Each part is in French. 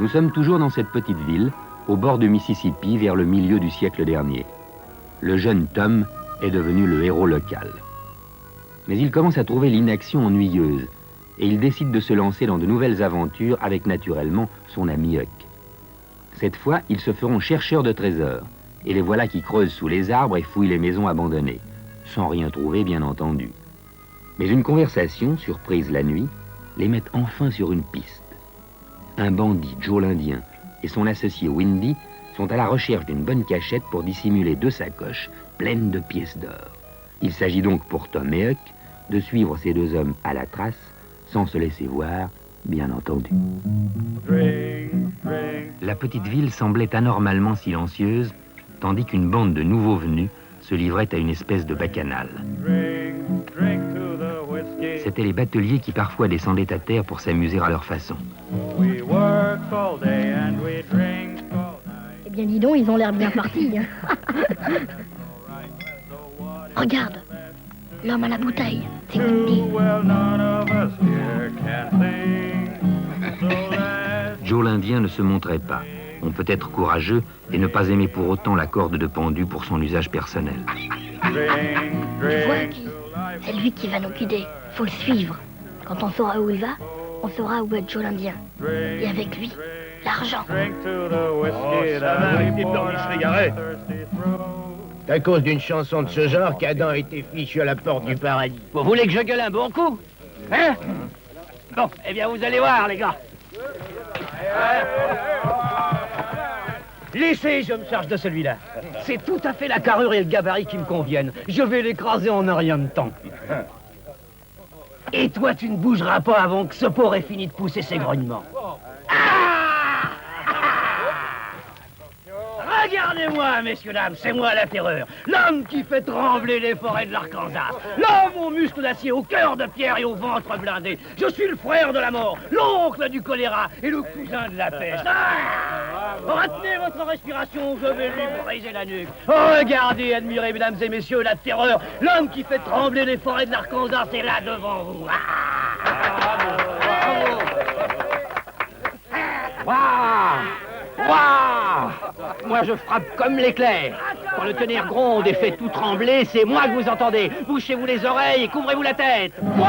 Nous sommes toujours dans cette petite ville, au bord du Mississippi, vers le milieu du siècle dernier. Le jeune Tom est devenu le héros local. Mais il commence à trouver l'inaction ennuyeuse, et il décide de se lancer dans de nouvelles aventures avec naturellement son ami Huck. Cette fois, ils se feront chercheurs de trésors, et les voilà qui creusent sous les arbres et fouillent les maisons abandonnées, sans rien trouver bien entendu. Mais une conversation, surprise la nuit, les met enfin sur une piste. Un bandit, Joe l'Indien, et son associé Windy sont à la recherche d'une bonne cachette pour dissimuler 2 sacoches pleines de pièces d'or. Il s'agit donc pour Tom et Huck de suivre ces 2 hommes à la trace, sans se laisser voir, bien entendu. La petite ville semblait anormalement silencieuse, tandis qu'une bande de nouveaux venus se livrait à une espèce de bacchanal. C'étaient les bateliers qui parfois descendaient à terre pour s'amuser à leur façon. Eh bien, dis donc, ils ont l'air bien partis. Regarde, l'homme à la bouteille, c'est Windy. Joe l'Indien ne se montrait pas. On peut être courageux et ne pas aimer pour autant la corde de pendu pour son usage personnel. Tu vois qui? C'est lui qui va nous guider. Faut le suivre. Quand on saura où il va, on saura où est Joe l'Indien. Et avec lui, l'argent. C'est à cause d'une chanson de ce genre qu'Adam a été fichu à la porte du paradis. Vous voulez que je gueule un bon coup? Hein? Bon, eh bien vous allez voir, les gars. Laissez, je me charge de celui-là. C'est tout à fait la carrure et le gabarit qui me conviennent. Je vais l'écraser en un rien de temps. Et toi, tu ne bougeras pas avant que ce porc ait fini de pousser ses grognements. Regardez-moi, messieurs, dames, c'est moi la terreur. L'homme qui fait trembler les forêts de l'Arkansas. L'homme aux muscles d'acier, au cœur de pierre et au ventre blindé. Je suis le frère de la mort, l'oncle du choléra et le cousin de la peste. Retenez votre respiration, je vais lui briser la nuque. Regardez, admirez, mesdames et messieurs, la terreur. L'homme qui fait trembler les forêts de l'Arkansas, c'est là devant vous. Waouh! Moi, je frappe comme l'éclair. Quand le tonnerre gronde et fait tout trembler, c'est moi que vous entendez. Bouchez-vous les oreilles et couvrez-vous la tête. Waouh!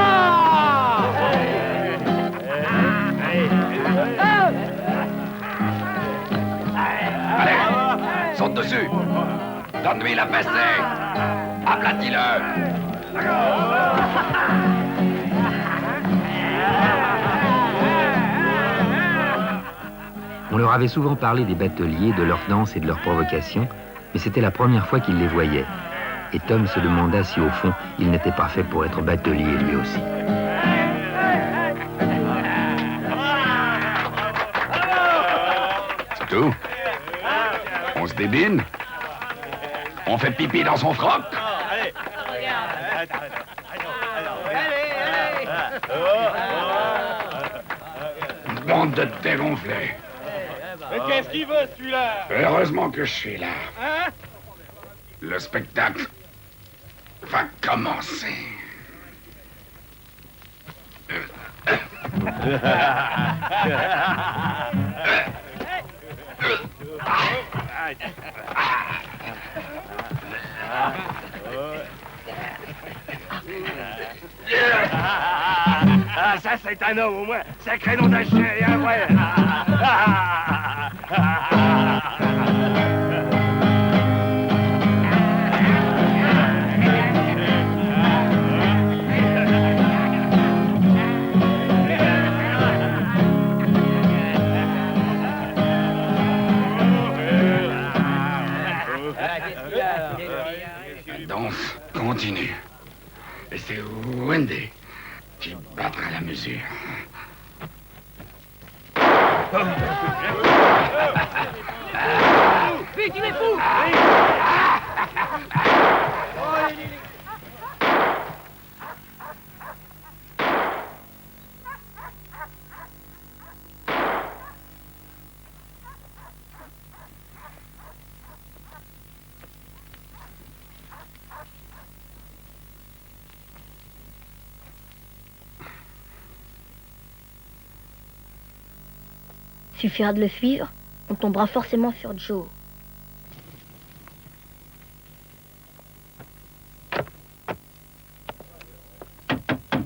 Allez, saute dessus. Donne-lui la fessée. Aplatis-le. On leur avait souvent parlé des bateliers, de leurs danses et de leurs provocations, mais c'était la première fois qu'ils les voyaient. Et Tom se demanda si, au fond, il n'était pas fait pour être batelier lui aussi. C'est tout? On se débine? On fait pipi dans son froc? Bande de dégonflés. Mais qu'est-ce qu'il veut, celui-là? Heureusement que je suis là. Hein? Le spectacle va commencer. Ah, ça, c'est un homme, au moins. Sacré nom d'un chien, et un vrai. La danse continue. Et c'est Wendy qui battra la mesure. Vite, il est fou! Suffira de le suivre, on tombera forcément sur Joe.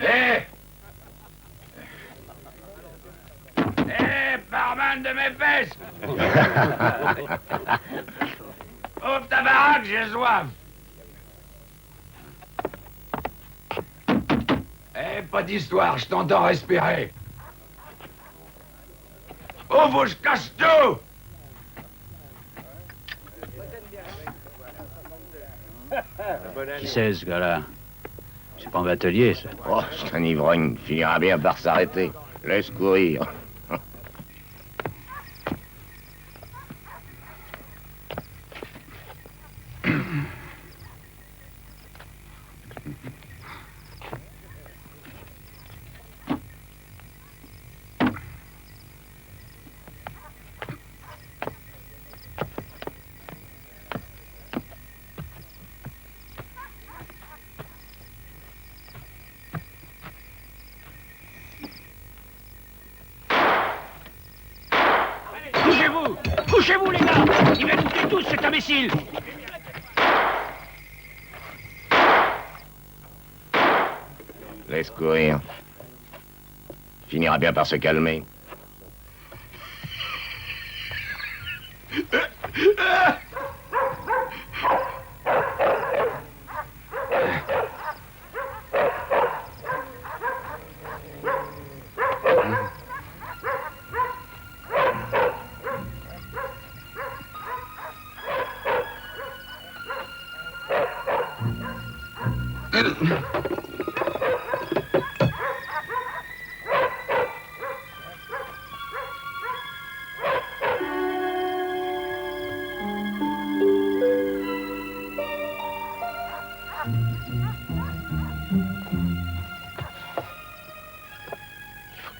Hé barman de mes fesses! Ouvre ta baraque, j'ai soif! Pas d'histoire, je t'entends respirer. Ouvre, je casse tout! Qui c'est, ce gars-là? C'est pas un batelier, ça. Oh, c'est un ivrogne, finira bien par s'arrêter. Laisse courir. Couchez-vous! Couchez-vous, les gars! Il va écouter tous, cet imbécile! Laisse courir. Finira bien par se calmer.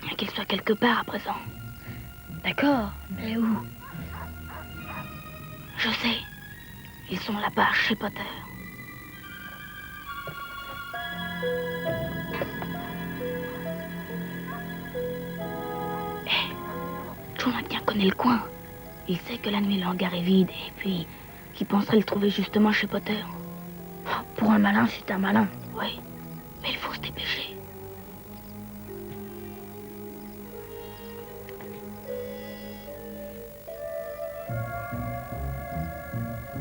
Bien qu'il soit quelque part à présent. D'accord, mais où? Je sais. Ils sont là-bas, chez Potter. John bien connaît le coin. Il sait que la nuit le hangar est vide et puis qu'il penserait le trouver justement chez Potter. Oh, pour un malin, c'est un malin, oui. Mais il faut se dépêcher.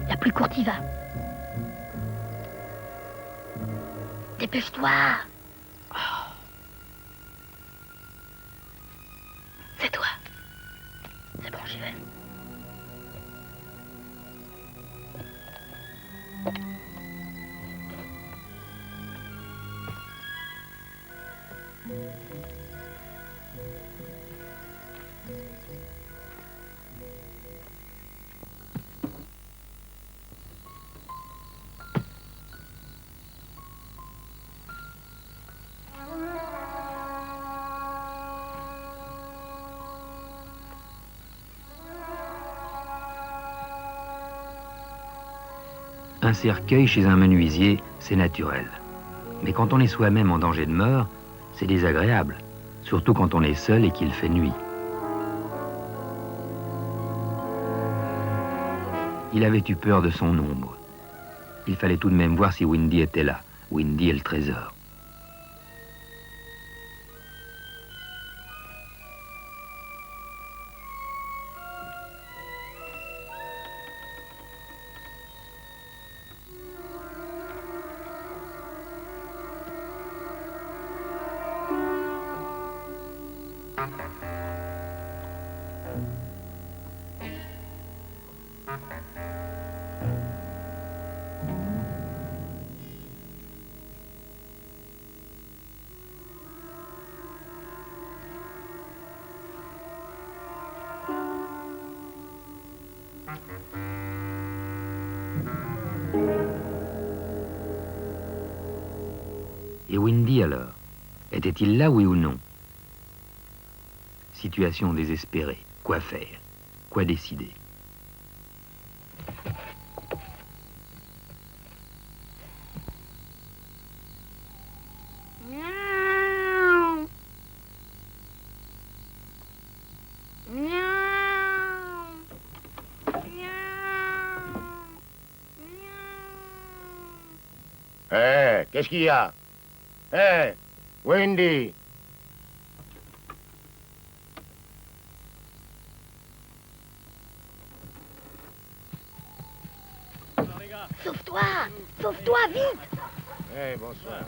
La plus courte y va. Dépêche-toi. Oh. C'est toi. C'est bon, j'y vais. Un cercueil chez un menuisier, c'est naturel. Mais quand on est soi-même en danger de mort, c'est désagréable, surtout quand on est seul et qu'il fait nuit. Il avait eu peur de son ombre. Il fallait tout de même voir si Windy était là. Windy et le trésor. Et Windy alors? Était-il là, oui ou non? Situation désespérée. Quoi faire? Quoi décider? Miaou. Hé, qu'est-ce qu'il y a? Hé, Wendy. Sauve-toi! Sauve-toi, vite! Eh, bonsoir.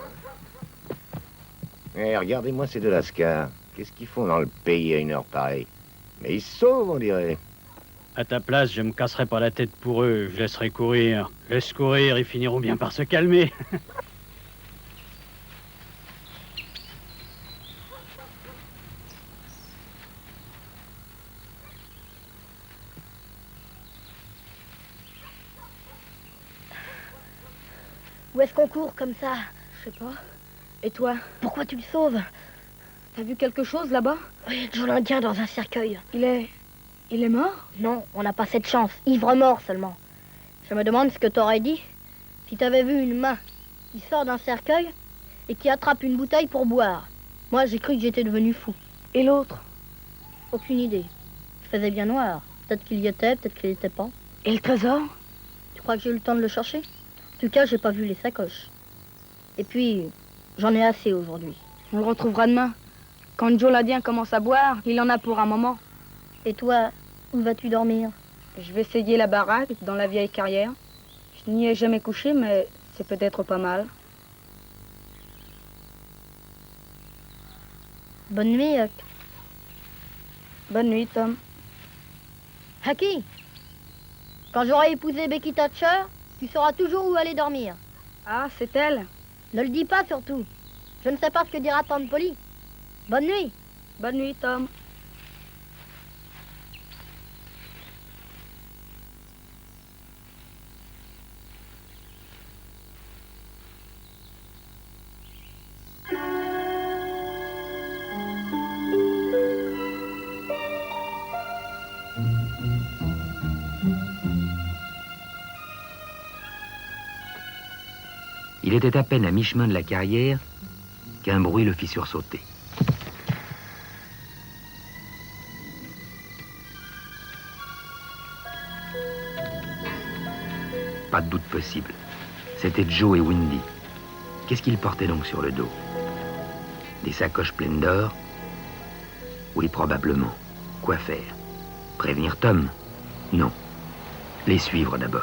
Eh, regardez-moi ces deux lascars. Qu'est-ce qu'ils font dans le pays à une heure pareille? Mais ils se sauvent, on dirait. À ta place, je me casserai pas la tête pour eux. Je laisserai courir. Laisse courir, ils finiront bien par se calmer. Où est-ce qu'on court comme ça? Je sais pas. Et toi? Pourquoi tu le sauves? T'as vu quelque chose là-bas? Oui, Joe l'Indien dans un cercueil. Il est mort? Non, on n'a pas cette chance. Ivre-mort seulement. Je me demande ce que t'aurais dit si t'avais vu une main qui sort d'un cercueil et qui attrape une bouteille pour boire. Moi, j'ai cru que j'étais devenu fou. Et l'autre? Aucune idée. Il faisait bien noir. Peut-être qu'il y était, peut-être qu'il n'y était pas. Et le trésor? Tu crois que j'ai eu le temps de le chercher? En tout cas, j'ai pas vu les sacoches. Et puis, j'en ai assez aujourd'hui. On le retrouvera demain. Quand Joe l'Indien commence à boire, il en a pour un moment. Et toi, où vas-tu dormir? Je vais essayer la baraque dans la vieille carrière. Je n'y ai jamais couché, mais c'est peut-être pas mal. Bonne nuit, Huck. Bonne nuit, Tom. Hucky, quand j'aurai épousé Becky Thatcher, tu sauras toujours où aller dormir. Ah, c'est elle? Ne le dis pas surtout. Je ne sais pas ce que dira Tante Polly. Bonne nuit. Bonne nuit, Tom. Il était à peine à mi-chemin de la carrière qu'un bruit le fit sursauter. Pas de doute possible. C'était Joe et Wendy. Qu'est-ce qu'ils portaient donc sur le dos? Des sacoches pleines d'or? Oui, probablement. Quoi faire? Prévenir Tom? Non. Les suivre d'abord.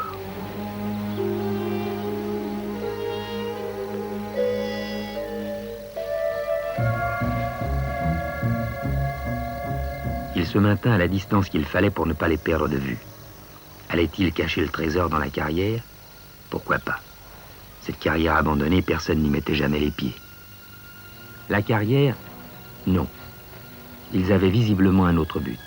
Il se maintint à la distance qu'il fallait pour ne pas les perdre de vue. Allait-il cacher le trésor dans la carrière? Pourquoi pas? Cette carrière abandonnée, personne n'y mettait jamais les pieds. La carrière? Non. Ils avaient visiblement un autre but.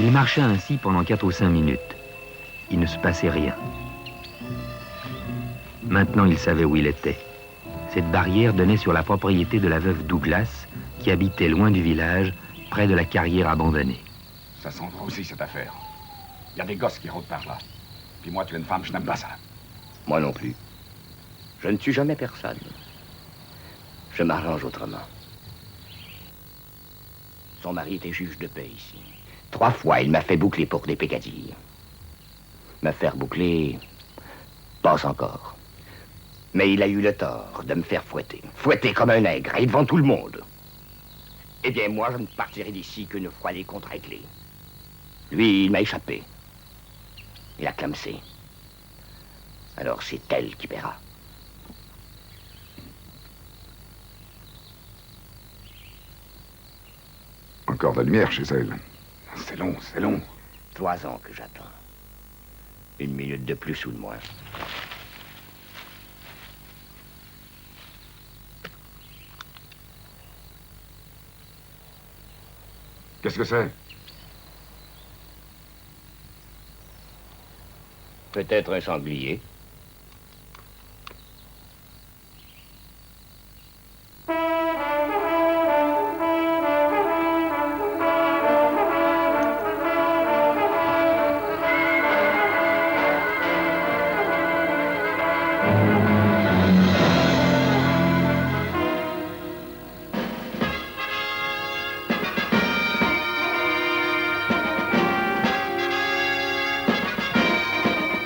Il marcha ainsi pendant 4 ou 5 minutes. Il ne se passait rien. Maintenant, il savait où il était. Cette barrière donnait sur la propriété de la veuve Douglas, qui habitait loin du village, près de la carrière abandonnée. Ça sent trop aussi, cette affaire. Il y a des gosses qui rôdent par là. Puis moi, tu es une femme, je n'aime pas ça. Moi non plus. Je ne tue jamais personne. Je m'arrange autrement. Son mari était juge de paix ici. 3 fois, il m'a fait boucler pour des peccadilles. Me faire boucler, pas encore. Mais il a eu le tort de me faire fouetter. Fouetter comme un nègre, et devant tout le monde. Eh bien, moi, je ne partirai d'ici qu'une fois les comptes réglés. Lui, il m'a échappé. Il a clamsé. Alors, c'est elle qui paiera. Encore de la lumière chez elle. C'est long, c'est long. 3 ans que j'attends. 1 minute de plus ou de moins. Qu'est-ce que c'est? Peut-être un sanglier.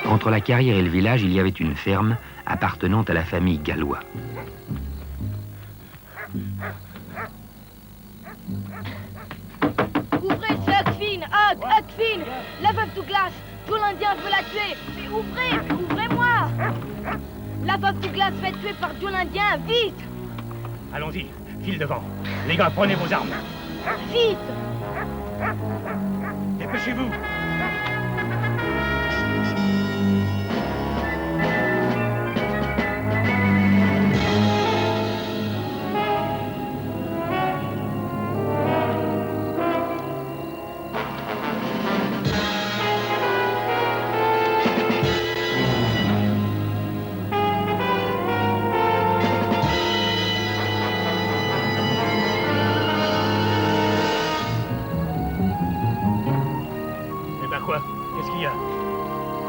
Entre la carrière et le village, il y avait une ferme appartenant à la famille Gallois. Ouvrez, c'est Huckfin! Huckfin! La veuve Douglas! Tout l'Indien veut la tuer! Mais ouvrez-moi! La veuve Douglas va être tuée par Joe l'Indien! Vite! Allons-y, file devant. Les gars, prenez vos armes. Vite! Dépêchez-vous. Quoi? Qu'est-ce qu'il y a?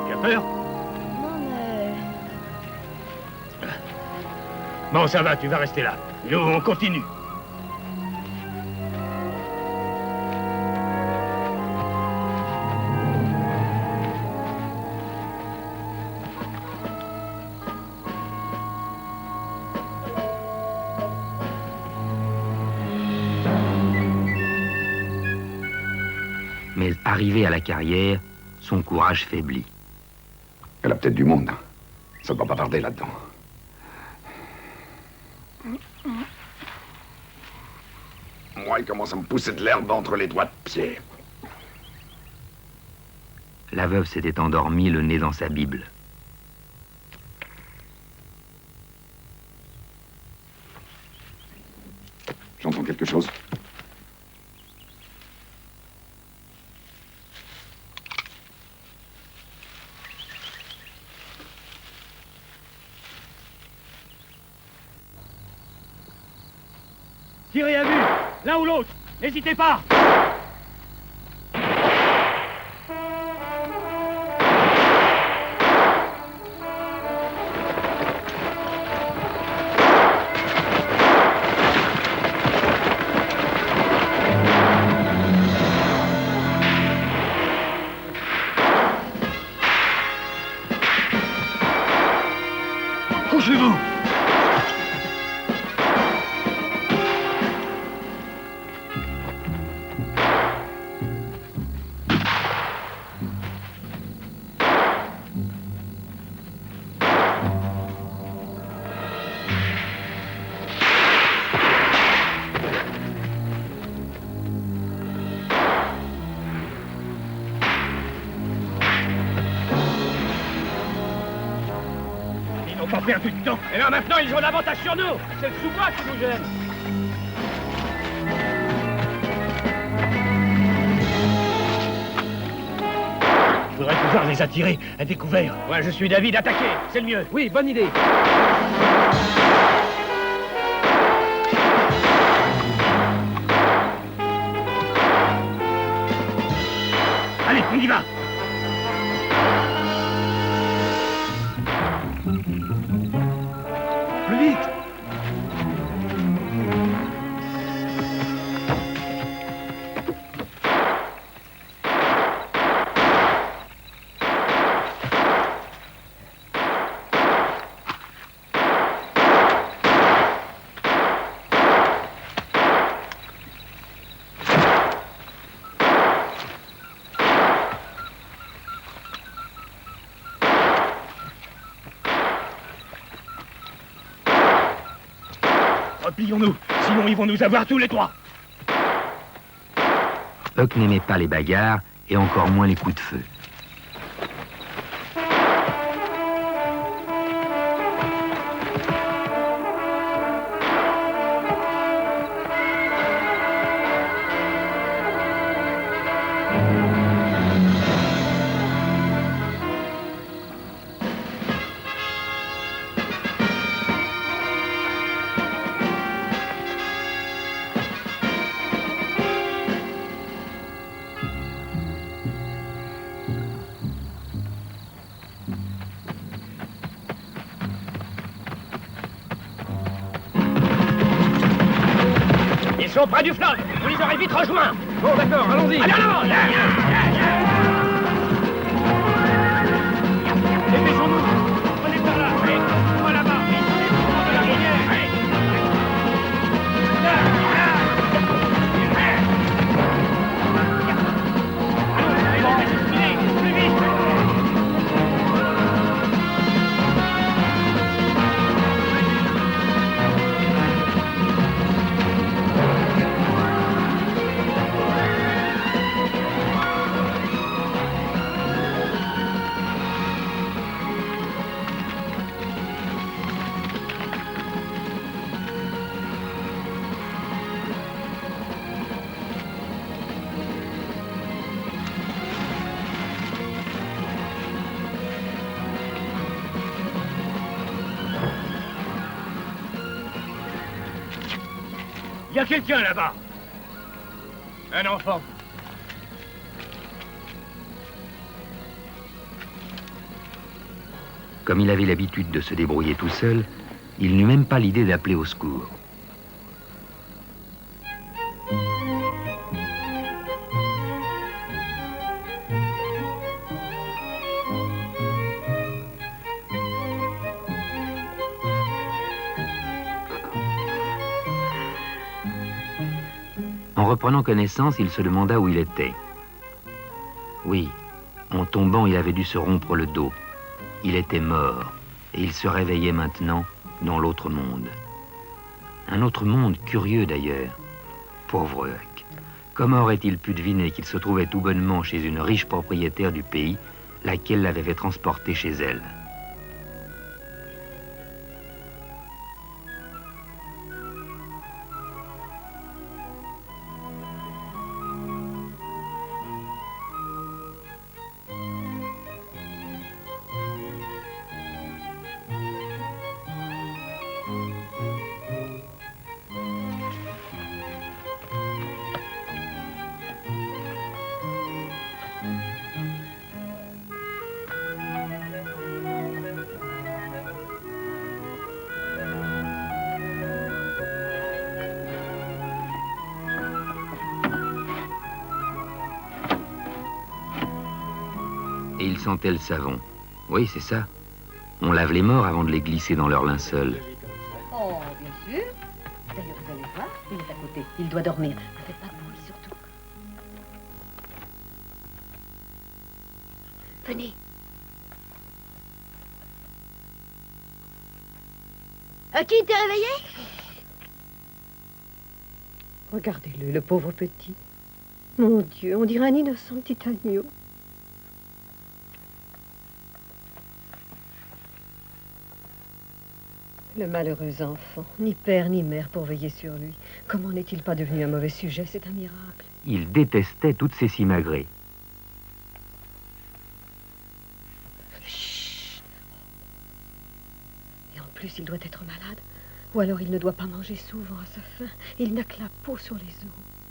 Tu as peur? Non, mais... Bon, ça va, tu vas rester là. Nous, on continue. Mais arrivé à la carrière, son courage faiblit. Elle a peut-être du monde. Ça ne doit pas tarder là-dedans. Moi, il commence à me pousser de l'herbe entre les doigts de pied. La veuve s'était endormie, le nez dans sa Bible. J'entends quelque chose. Tirez à vue, l'un ou l'autre. N'hésitez pas. Couchez-vous. Pas perdu de temps. Et là, maintenant, ils ont l'avantage sur nous. C'est le sous-bois qui nous gêne. Il faudrait pouvoir les attirer à découvert. Ouais, je suis d'avis d'attaquer. C'est le mieux. Oui, bonne idée. Allez, on y va. Plus vite! Replions-nous, sinon ils vont nous avoir tous les trois. Huck n'aimait pas les bagarres et encore moins les coups de feu. sont près du fleuve. Vous les aurez vite rejoints. Bon, d'accord, allons-y. Allez, allons, là. Dépêchons-nous. Prenez par là. Allez, moi là-bas. De la rivière. Allez. Là, là. Allons, plus vite. Il y a quelqu'un là-bas. Un enfant. Comme il avait l'habitude de se débrouiller tout seul, il n'eut même pas l'idée d'appeler au secours. En reprenant connaissance, il se demanda où il était. Oui, en tombant, il avait dû se rompre le dos. Il était mort, et il se réveillait maintenant dans l'autre monde. Un autre monde curieux d'ailleurs. Pauvre Huck. Comment aurait-il pu deviner qu'il se trouvait tout bonnement chez une riche propriétaire du pays, laquelle l'avait fait transporter chez elle? Et il sentait le savon. Oui, c'est ça. On lave les morts avant de les glisser dans leur linceul. Oh, bien sûr. D'ailleurs, vous allez voir, il est à côté. Il doit dormir. Ne faites pas de bruit, surtout. Venez. Qui t'es réveillé? Regardez-le, le pauvre petit. Mon Dieu, on dirait un innocent petit agneau. Le malheureux enfant, ni père ni mère pour veiller sur lui. Comment n'est-il pas devenu un mauvais sujet? C'est un miracle. Il détestait toutes ces simagrées. Chut. Et en plus, il doit être malade. Ou alors il ne doit pas manger souvent à sa faim. Il n'a que la peau sur les os.